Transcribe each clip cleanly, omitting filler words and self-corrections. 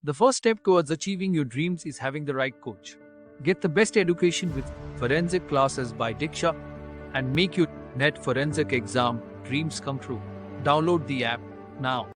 The first step towards achieving your dreams is having the right coach. Get the best education with forensic classes by Diksha and make your NET forensic exam dreams come true. Download the app now.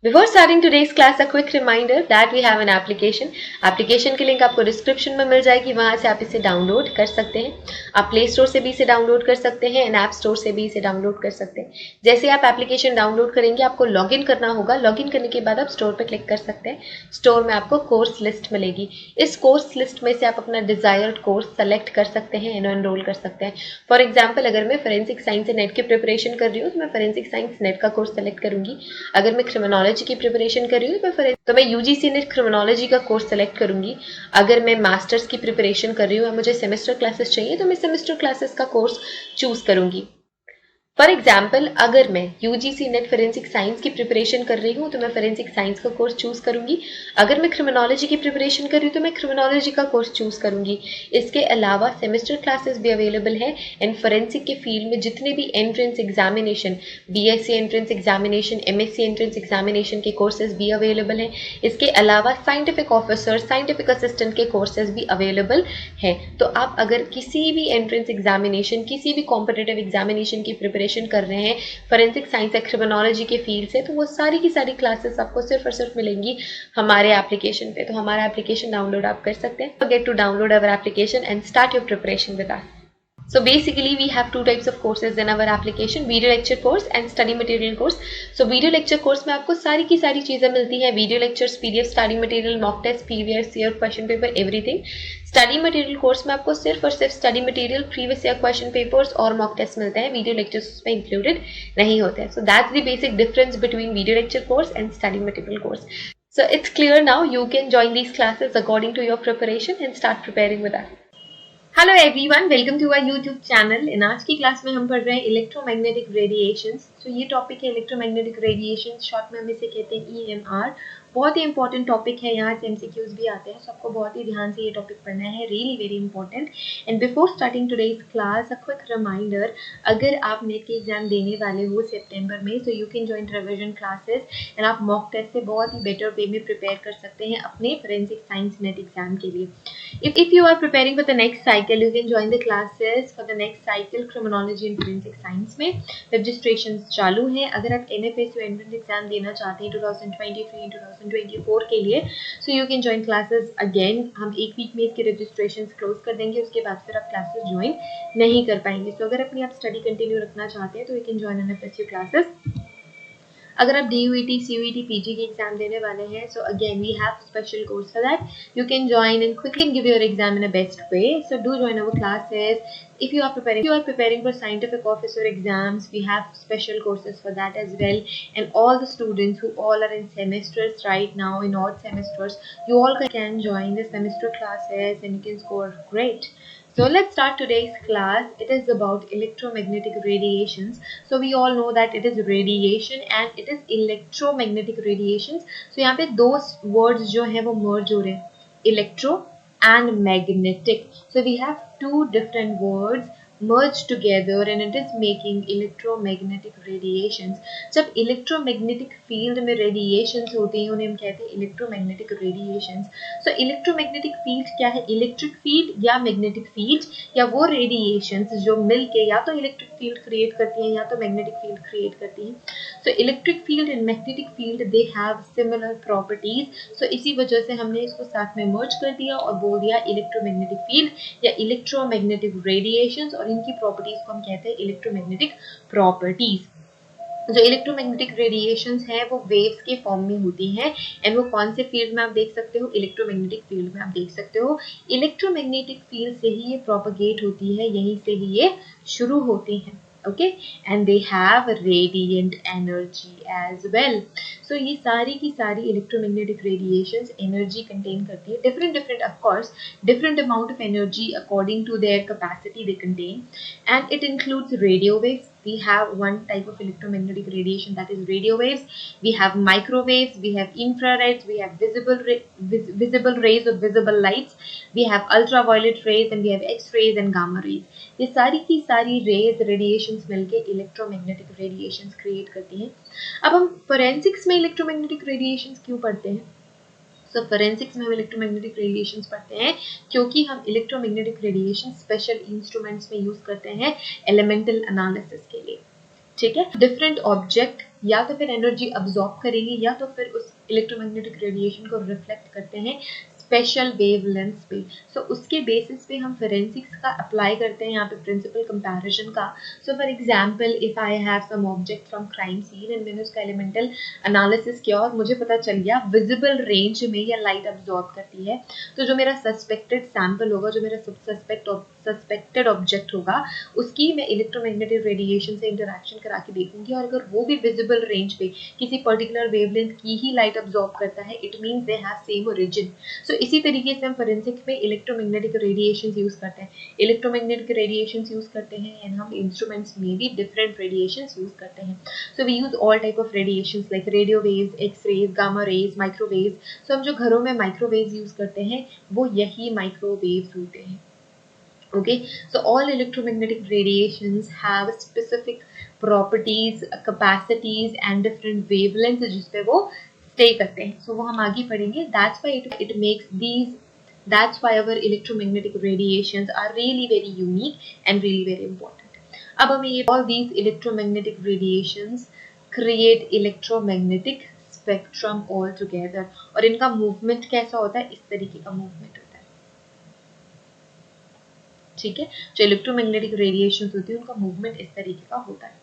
Before starting today's class, a quick reminder that we have an application. Application की link आपको description में मिल जाएगी, वहां से आप इसे download कर सकते हैं। आप प्ले स्टोर से भी इसे डाउनलोड कर सकते हैं एंड ऐप स्टोर से भी इसे डाउनलोड कर सकते हैं। जैसे आप एप्लीकेशन डाउनलोड करेंगे, आपको लॉगिन करना होगा। लॉगिन करने के बाद आप स्टोर पर क्लिक कर सकते हैं। स्टोर में आपको कोर्स लिस्ट मिलेगी। इस कोर्स लिस्ट में से आप अपना डिजायर्ड कोर्स सेलेक्ट कर सकते हैं एंड एनरोल कर सकते हैं। फॉर एग्जाम्पल, अगर मैं फोरेंसिक साइंस नेट की प्रिपरेशन कर रही हूँ तो मैं फोरेंसिक साइंस नेट का कोर्स सेलेक्ट करूंगी। अगर मैं क्रिमिनोलॉजी की प्रिपरेशन कर रही हूँ तो मैं यूजीसी नेट क्रिमिनोलॉजी का कोर्स सेलेक्ट करूंगी। अगर मैं मास्टर्स की प्रिपरेशन कर रही हूँ, मुझे सेमेस्टर क्लासेस चाहिए, तो मैं सेमेस्टर क्लासेस का कोर्स चूज करूंगी। फॉर एग्जाम्पल, अगर मैं यूजीसी नेट फोरेंसिक साइंस की प्रिपरेशन कर रही हूँ तो मैं फोरेंसिक साइंस का कोर्स चूज करूंगी। अगर मैं क्रिमिनोलॉजी की प्रिपरेशन कर रही हूँ तो मैं क्रिमिनोलॉजी का कोर्स चूज करूंगी। इसके अलावा सेमेस्टर क्लासेस भी अवेलेबल है एंड फोरेंसिक के फील्ड में जितने भी entrance examination, BSc entrance examination, MSc entrance examination के कोर्सेज भी अवेलेबल हैं। इसके अलावा साइंटिफिक ऑफिसर, साइंटिफिक असिस्टेंट के कोर्सेज भी अवेलेबल हैं। तो आप अगर किसी भी एंट्रेंस एग्जामिनेशन, किसी भी कॉम्पिटिटिव एग्जामिनेशन की प्रिपरेशन कर रहे हैं फोरेंसिक साइंस या क्रिमिनोलॉजी के फील्ड से, तो वो सारी की सारी क्लासेस आपको सिर्फ और सिर्फ मिलेंगी हमारे एप्लीकेशन पे। तो हमारा एप्लीकेशन डाउनलोड आप कर सकते हैं। Forget to download our application and start your preparation with us. So basically we have two types of courses in our application, video lecture course and study material course. So video lecture course में आपको सारी की सारी चीजें मिलती हैं, video lectures, PDF, study material, mock test, previous year question paper, everything. Study material course में आपको सिर्फ और सिर्फ study material, previous year question papers और mock test मिलते हैं, video lectures उसमें included नहीं होते हैं. So that's the basic difference between video lecture course and study material course. So it's clear now, you can join these classes according to your preparation and start preparing with us. Hello everyone, welcome to our YouTube channel. In आज की class में हम पढ़ रहे हैं electromagnetic radiations. तो ये topic है इलेक्ट्रोमैग्नेटिक रेडिएशंस, शॉर्ट में हम इसे कहते हैं ईएमआर। बहुत ही इंपॉर्टेंट टॉपिक है, यहाँ से एमसीक्यूज भी आते हैं, सो आपको बहुत ही ध्यान से ये टॉपिक पढ़ना है, really very important. And before starting today's class, a quick reminder, अगर आप नेट के एग्जाम देने वाले हो सितंबर में, सो you can join revision classes and आप मॉक टेस्ट से बहुत ही बेटर वे में प्रिपेयर कर सकते हैं अपने फोरेंसिक साइंस नेट एग्जाम के लिए। If you are preparing for the next cycle, you can join the classes for the next cycle criminology and forensic science में registrations चालू हैं। अगर आप NFSU entrance exam देना चाहते हैं 2023-2024 के लिए, so you can join classes again। हम एक वीक में इसके registrations close कर देंगे, उसके बाद फिर आप classes join नहीं कर पाएंगे। So अगर अपनी आप study continue रखना चाहते हैं तो you can join NFSU classes। अगर आप DUET, CUET, PG के एग्जाम देने वाले हैं, so again we have special course for that. You can join and quickly give your exam in a best way. So do join our classes. If you are preparing for scientific officer exams, we have special courses for that as well. And all the students who all are in semesters right now, in odd semesters, you all can join the semester classes and you can score great. So let's start today's class. It is about electromagnetic radiations. So we all know that it is radiation and it is electromagnetic radiations. So यहाँ पे दो words जो है वो merge हो रहे हैं, electro and magnetic. So we have two different words merged together and it is making electromagnetic radiations. जब electromagnetic field में radiations होती हैं उन्हें हम कहते हैं electromagnetic radiations. So electromagnetic field क्या है? Electric field या magnetic field या वो radiations जो मिलके या तो electric field create करती हैं या तो magnetic field create करती हैं. So electric field and magnetic field they have similar properties. So इसी वजह से हमने इसको साथ में merge कर दिया और बोल दिया electromagnetic field या electromagnetic radiations, और इनकी प्रॉपर्टीज को हम कहते हैं इलेक्ट्रोमैग्नेटिक प्रॉपर्टीज। जो इलेक्ट्रोमैग्नेटिक रेडिएशंस हैं वो वेव्स के फॉर्म में होती हैं एंड वो कौन से फील्ड में आप देख सकते हो? इलेक्ट्रोमैग्नेटिक फील्ड में आप देख सकते हो। इलेक्ट्रोमैग्नेटिक फील्ड से ही ये प्रोपगेट होती है, यहीं से ही ये शुरू होती हैं। Okay, and they have radiant energy as well. So ये सारी की सारी electromagnetic radiations energy contain करती है, different of course, different amount of energy according to their capacity they contain, and it includes radio waves. We have one type of electromagnetic radiation, that is radio waves. We have microwaves, we have infrareds, we have visible rays or visible lights, we have ultraviolet rays, and we have X-rays and gamma rays. ये सारी की सारी raise radiations मिलके electromagnetic radiations create करती हैं। अब हम forensics में इलेक्ट्रोमैग्नेटिक रेडिएशंस क्यों पढ़ते हैं? सो फोरेंसिक्स में हम इलेक्ट्रोमैग्नेटिक रेडिएशंस पढ़ते हैं क्योंकि हम इलेक्ट्रोमैग्नेटिक रेडिएशन स्पेशल इंस्ट्रूमेंट्स में यूज करते हैं एलिमेंटल एनालिसिस के लिए, ठीक है। डिफरेंट ऑब्जेक्ट या तो फिर एनर्जी अब्सॉर्ब करेंगे या तो फिर उस इलेक्ट्रोमैग्नेटिक रेडिएशन को रिफ्लेक्ट करते हैं स्पेशल वेवलेंथ्स पे। सो उसके बेसिस पे हम फोरेंसिक्स का अप्लाई करते हैं यहाँ पे प्रिंसिपल कंपैरिजन का। So for example if I have some object from crime scene and मैंने उसका एलिमेंटल एनालिसिस किया और मुझे पता चल गया विजिबल रेंज में या लाइट अब्सॉर्ब करती है, तो जो मेरा सस्पेक्टेड सैंपल होगा, जो मेरा सस्पेक्टेड ऑब्जेक्ट होगा, उसकी मैं इलेक्ट्रोमैग्नेटिक रेडिएशन से इंटरेक्शन करा के देखूंगी और अगर वो भी विजिबल रेंज पे किसी पर्टिकुलर वेवलेंथ की ही लाइट अब्सॉर्ब करता है, it means they have same origin. So इसी तरीके से हम फोरेंसिक्स में इलेक्ट्रोमैग्नेटिक रेडिएशंस यूज करते हैं, इलेक्ट्रोमैग्नेटिक रेडिएशंस यूज करते हैं एंड हम इंस्ट्रूमेंट्स में भी डिफरेंट रेडिएशंस यूज करते हैं। So we use all type of radiations like radio waves, X rays, gamma rays, microwaves. So हम जो घरों में माइक्रोवेव्स यूज करते हैं वो यही माइक्रोवेव्स होते हैं। Okay, so all electromagnetic radiations have specific properties, capacities and different wavelengths जिस पे वो stay करते हैं। So वो हम आगे पढ़ेंगे। That's why it makes these, that's why our electromagnetic radiations are really very unique and really very important. अब हमें ये all these electromagnetic radiations create electromagnetic spectrum all together और इनका movement कैसा होता है, इस तरीके का movement होता है, ठीक है। जो इलेक्ट्रोमैग्नेटिक रेडिएशंस होती है उनका मूवमेंट इस तरीके का होता है।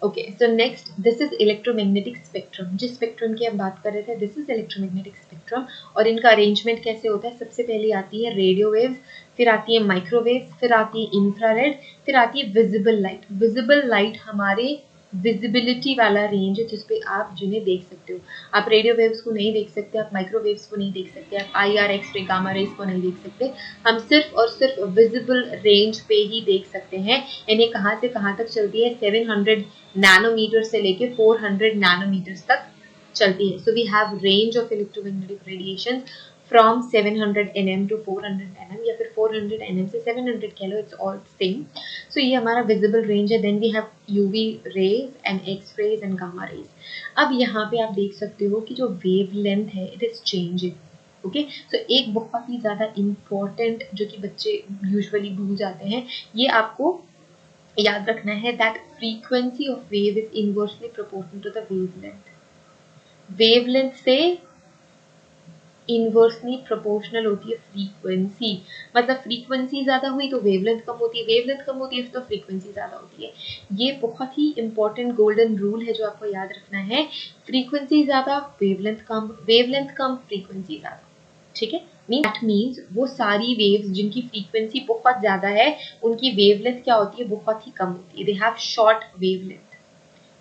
Okay, so next this is electromagnetic spectrum. जिस स्पेक्ट्रम की हम बात कर रहे थे, दिस इज इलेक्ट्रोमैग्नेटिक स्पेक्ट्रम और इनका अरेंजमेंट कैसे होता है। सबसे पहले आती है रेडियो वेव्स, फिर आती है माइक्रोवेव्स, फिर आती है इंफ्रारेड, फिर आती है विजिबल लाइट। विजिबल लाइट हमारे विजिबिलिटी वाला रेंज है जिसपे आप जिन्हें देख सकते हो। आप रेडियो वेव्स को नहीं देख सकते, आप माइक्रोवेव्स को नहीं देख सकते, आप IR, X ray, gamma rays को नहीं देख सकते। हम सिर्फ और सिर्फ विजिबल रेंज पे ही देख सकते हैं। इन्हें कहाँ से कहाँ तक चलती है, 700 नैनोमीटर से लेके 400 नैनोमीटर तक चलती है। So we have range of electromagnetic radiation from 700 nm to 400 nm या फिर 400 nm से 700 कह लो, इट्स ऑल सेम। सो ये हमारा विजिबल रेंज है। Then we have UV rays and X rays and gamma rays. अब यहाँ पे आप देख सकते हो कि जो वेवलेंथ है इट इज चेंजिंग। ओके, सो एक बहुत ही ज़्यादा इम्पॉर्टेंट जो कि बच्चे यूजुअली भूल जाते हैं, ये आपको याद रखना है, that frequency of wave is inversely proportional to the wavelength. Wavelength से इनवर्सली प्रोपोर्शनल होती है फ्रीक्वेंसी। मतलब फ्रीक्वेंसी ज्यादा हुई तो वेवलेंथ कम होती है, वेवलेंथ कम होती है तो फ्रीक्वेंसी ज्यादा होती है। ये बहुत ही इंपॉर्टेंट गोल्डन रूल है जो आपको याद रखना है। फ्रीक्वेंसी ज्यादा, वेवलेंथ कम, वेवलेंथ कम, फ्रीक्वेंसी ज्यादा, ठीक है। दैट मीन्स वो सारी वेव्स जिनकी फ्रीक्वेंसी बहुत ज्यादा है उनकी वेवलेंथ क्या होती है, बहुत ही कम होती है। They have short wavelength.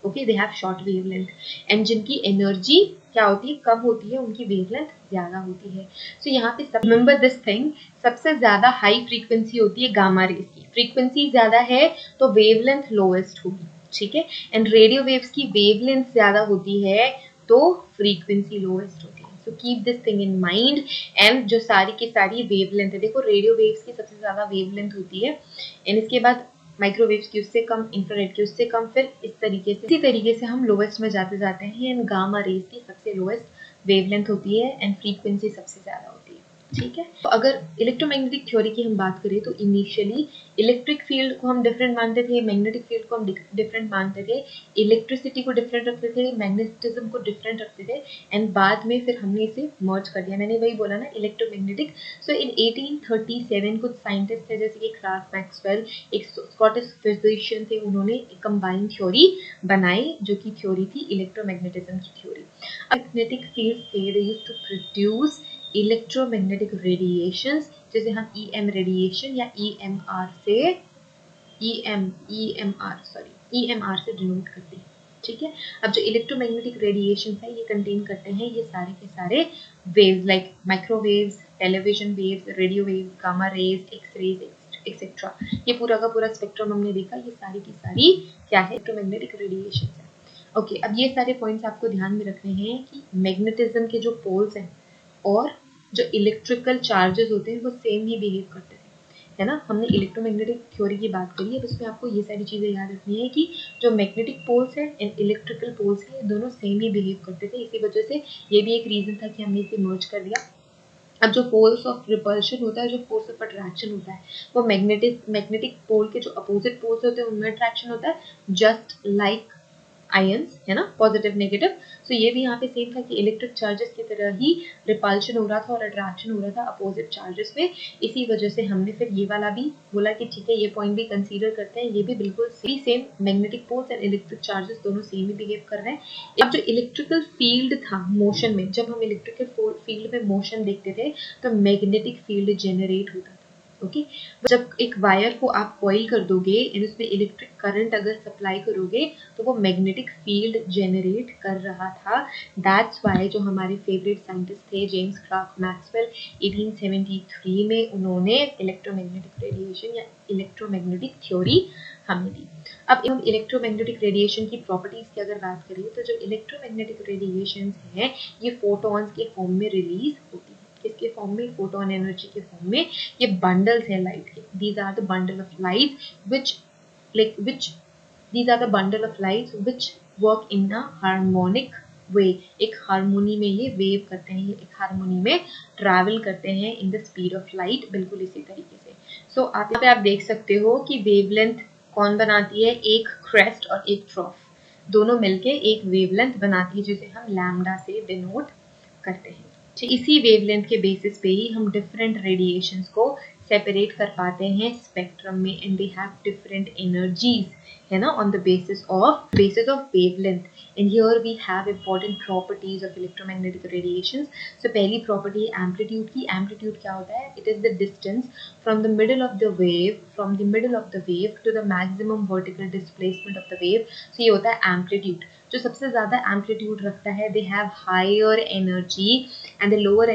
Okay, they have short wavelength. And जिनकी एनर्जी क्या होती है, कम होती है, उनकी वेवलेंथ ज्यादा होती है। सो यहाँ पे रिमेंबर दिस थिंग, सबसे ज्यादा हाई फ्रीक्वेंसी होती है गामा रेज की। फ्रीक्वेंसी ज्यादा है तो वेवलेंथ लोएस्ट होगी, ठीक है। एंड रेडियो वेव्स की वेवलेंथ ज्यादा होती है तो फ्रीक्वेंसी लोएस्ट होती है। So keep this thing in mind. And जो सारी की सारी वेवलेंथ है, देखो रेडियो वेव्स की सबसे ज्यादा वेवलेंथ होती है एंड इसके बाद माइक्रोवेव्स की उससे कम, इंफ्रारेड की उससे कम, फिर इसी तरीके से हम लोवेस्ट में जाते जाते हैं। एंड गामा रेज की सबसे लोएस्ट वेवलेंथ होती है एंड फ्रीक्वेंसी सबसे ज्यादा होती है, ठीक है। तो अगर इलेक्ट्रोमैग्नेटिक थ्योरी की हम बात करें तो इनिशियली इलेक्ट्रिक फील्ड को हम डिफरेंट मानते थे, मैग्नेटिक फील्ड को हम डिफरेंट मानते थे, इलेक्ट्रिसिटी को डिफरेंट रखते थे, मैग्नेटिज्म को डिफरेंट रखते थे एंड बाद में फिर हमने इसे मर्ज कर दिया। मैंने वही बोला ना, इलेक्ट्रोमैग्नेटिक। सो इन 1837 कुछ साइंटिस्ट थे जैसे कि क्लार्क मैक्सवेल, एक स्कॉटिश फिजिशियन थे, उन्होंने एक कंबाइंड थ्योरी बनाई जो कि थ्योरी थी इलेक्ट्रोमैग्नेटिज्म की थ्योरी। मैग्नेटिक फील्ड्स थे, they used to produce electromagnetic radiations जैसे हम EM रेडिएशन या EMR से EMR से डिनोट करते हैं, ठीक है। अब जो इलेक्ट्रोमैग्नेटिक रेडिएशन है ये कंटेन करते हैं ये सारे के सारे waves like microwaves, television waves, radio waves, gamma rays, X rays etcetera. ये पूरा का पूरा स्पेक्ट्रम हमने देखा, ये सारी की सारी क्या है, इलेक्ट्रोमैग्नेटिक रेडिएशन है। ओके, अब ये सारे पॉइंट्स आपको ध्यान में रखने हैं कि मैग्नेटिज्म के जो पोल्स हैं और जो इलेक्ट्रिकल चार्जेस होते हैं वो सेम ही बिहेव करते हैं। है ना, हमने इलेक्ट्रोमैग्नेटिक थ्योरी की बात करी है। अब इसमें आपको ये सारी चीज़ें याद रखनी है कि जो मैग्नेटिक पोल्स है एंड इलेक्ट्रिकल पोल्स है, ये दोनों सेम ही बिहेव करते थे। इसी वजह से ये भी एक रीज़न था कि हमने इसे मर्ज कर दिया। अब जो फोर्स ऑफ रिपल्शन होता है, जो फोर्स ऑफ अट्रैक्शन होता है, वो मैग्नेटिक पोल के जो अपोजिट पोल्स होते हैं उनमें अट्रैक्शन होता है, जस्ट लाइक आयंस, है ना, पॉजिटिव नेगेटिव। सो ये भी यहाँ पे सेम था कि इलेक्ट्रिक चार्जेस की तरह ही रिपल्शन हो रहा था और अट्रैक्शन हो रहा था अपोजिट चार्जेस में। इसी वजह से हमने फिर ये वाला भी बोला कि ठीक है, ये पॉइंट भी कंसीडर करते हैं, ये भी बिल्कुल same, magnetic poles and electric charges दोनों सेम ही बिहेव कर रहे हैं। अब जो इलेक्ट्रिकल फील्ड था मोशन में, जब हम इलेक्ट्रिकल फील्ड में मोशन देखते थे तो मैग्नेटिक फील्ड जेनरेट होता था। ओके, जब एक वायर को आप कॉइल कर दोगे और उसमें इलेक्ट्रिक करंट अगर सप्लाई करोगे तो वो मैग्नेटिक फील्ड जेनरेट कर रहा था। दैट्स वाई जो हमारे फेवरेट साइंटिस्ट थे जेम्स क्लर्क मैक्सवेल, 1873 में उन्होंने इलेक्ट्रोमैग्नेटिक रेडिएशन या इलेक्ट्रोमैग्नेटिक थ्योरी हमें दी। अब हम इलेक्ट्रोमैग्नेटिक रेडिएशन की प्रॉपर्टीज की अगर बात करें तो जो इलेक्ट्रोमैग्नेटिक रेडिएशन हैं ये फोटॉन्स के फॉर्म में रिलीज होती है। किसके फॉर्म में? फोटोन एनर्जी के फॉर्म में। ये बंडल्स हैं लाइट के। These are the bundle of light which these are the bundle of lights which work in a harmonic way। एक हारमोनी में ये वेव करते हैं, ये एक हारमोनी में ट्रैवल करते हैं in the speed of light, बिल्कुल इसी तरीके से। सो आप यहाँ पे आप देख सकते हो कि वेवलेंथ कौन बनाती है? एक क्रेस्ट और एक ट्रॉफ, दोनों मिलके एक वेवलेंथ बनाती है जिसे हम लैम्डा से डिनोट करते हैं। इसी वेवलेंथ के बेसिस पे ही हम डिफरेंट रेडिएशंस को सेपरेट कर पाते हैं स्पेक्ट्रम में, and they have different energies, है ना, on the basis of wavelength. And here we have important properties of electromagnetic radiations. So पहली प्रॉपर्टी है एम्पलीट्यूड की। एम्पलीट्यूड क्या होता है? It is the distance from the middle of the wave to the maximum vertical displacement of the wave. So ये होता है amplitude. जो सबसे ज्यादा एम्पलीट्यूड रखता है they have higher energy and the lower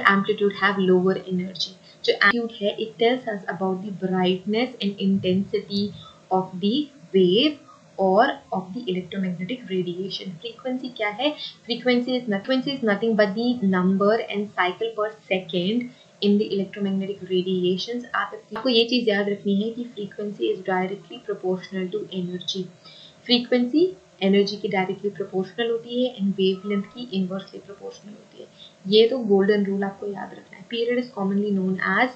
amplitude have lower energy। जो amplitude है it tells us about the brightness and intensity of the wave or of the electromagnetic radiation। frequency क्या है? frequency is nothing but the number and cycle per second in the electromagnetic radiations। आपको ये चीज याद रखनी है कि frequency is directly proportional to energy। frequency energy की डायरेक्टली प्रोपोर्शनल होती है एंड वेवलेंथ की इनवर्सली प्रोपोर्शनल होती है। ये तो गोल्डन रूल आपको याद रखना है। Period is commonly known as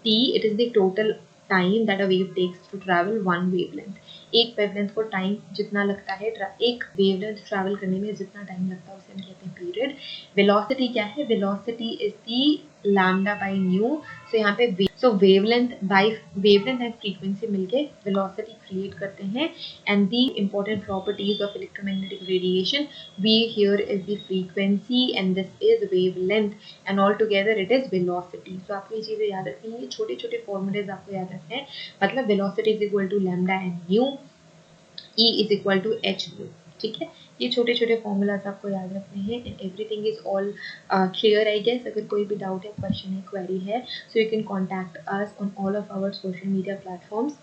T. It is the total time that a wave takes to travel one wavelength. एक वेवलेंथ को टाइम जितना लगता है, एक वेवलेंथ ट्रैवल करने में जितना टाइम लगता है उसे हम कहते हैं पीरियड। वेलोसिटी क्या है? Velocity is the lambda by nu. So यहाँ पे वेवलेंथ एंड फ्रीक्वेंसी मिलके वेलोसिटी क्रिएट करते हैं। And the important properties of electromagnetic radiation, we here is the frequency and this is wavelength and all together it is velocity. तो आपको ये चीजें याद रखनी है, छोटे छोटे फॉर्मूलेज आपको याद रखने हैं। मतलब velocity is equal to lambda and nu, E is equal to H nu. ठीक है, ये छोटे छोटे फॉर्मूलाज आपको याद रखने हैं and everything is all clear I guess. अगर कोई भी डाउट है, क्वेश्चन है, क्वेरी है, so you can contact us on all of our social media platforms,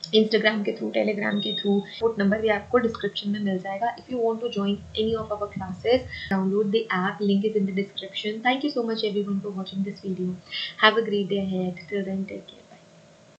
Instagram के थ्रू, टेलीग्राम के थ्रू। फोन नंबर भी आपको डिस्क्रिप्शन में मिल जाएगा। If you want to join any of our classes, download the app, link is in the description. Thank you so much everyone for watching this video. Have a great day ahead. Till then take care.